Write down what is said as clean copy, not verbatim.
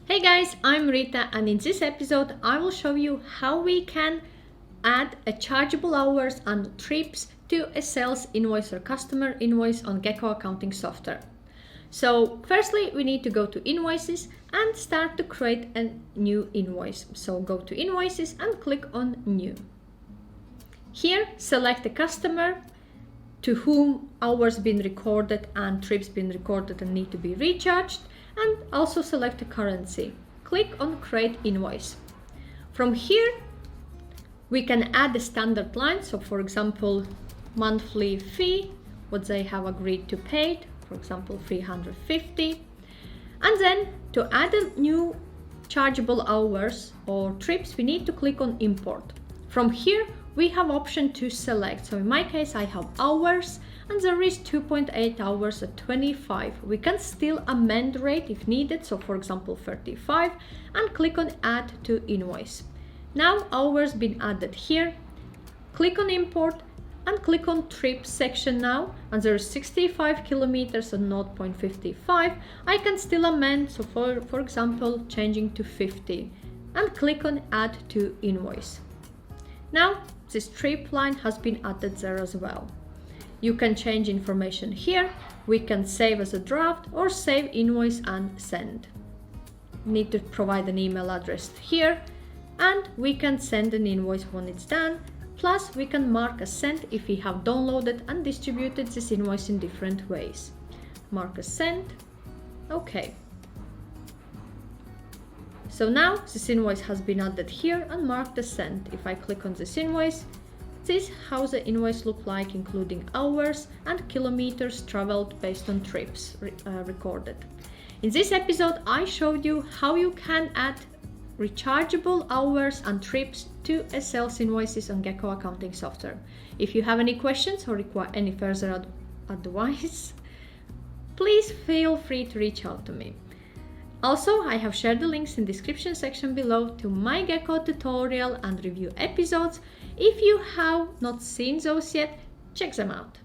Hey guys, I'm Rita, and in this episode I will show you how we can add a chargeable hours and trips to a sales invoice or customer invoice on Gekko accounting software. So firstly, we need to go to invoices and start to create a new invoice. So go to invoices and click on new. Here select the customer to whom hours been recorded and trips been recorded and need to be recharged, and also select the currency. Click on create invoice. From here we can add a standard line, so for example monthly fee, what they have agreed to pay, for example 350, and then to add a new chargeable hours or trips we need to click on import. From here we have option to select, so in my case I have hours and there is 2.8 hours at 25. We can still amend rate if needed, so for example 35, and click on add to invoice. Now hours been added here, click on import and click on trips section now, and there is 65 kilometers and 0.55. I can still amend, so for example changing to 50, and click on add to invoice. Now this trip line has been added there as well. You can change information here. We can save as a draft or save invoice and send. Need to provide an email address here, and we can send an invoice when it's done. Plus we can mark as sent if we have downloaded and distributed this invoice in different ways. Mark as sent. Okay. So now this invoice has been added here and marked as sent. If I click on this invoice, this is how the invoice look like, including hours and kilometers traveled based on trips recorded. In this episode I showed you how you can add rechargeable hours and trips to a sales invoices on Gekko accounting software. If you have any questions or require any further advice, please feel free to reach out to me. Also, I have shared the links in the description section below to my Gekko tutorial and review episodes. If you have not seen those yet, check them out.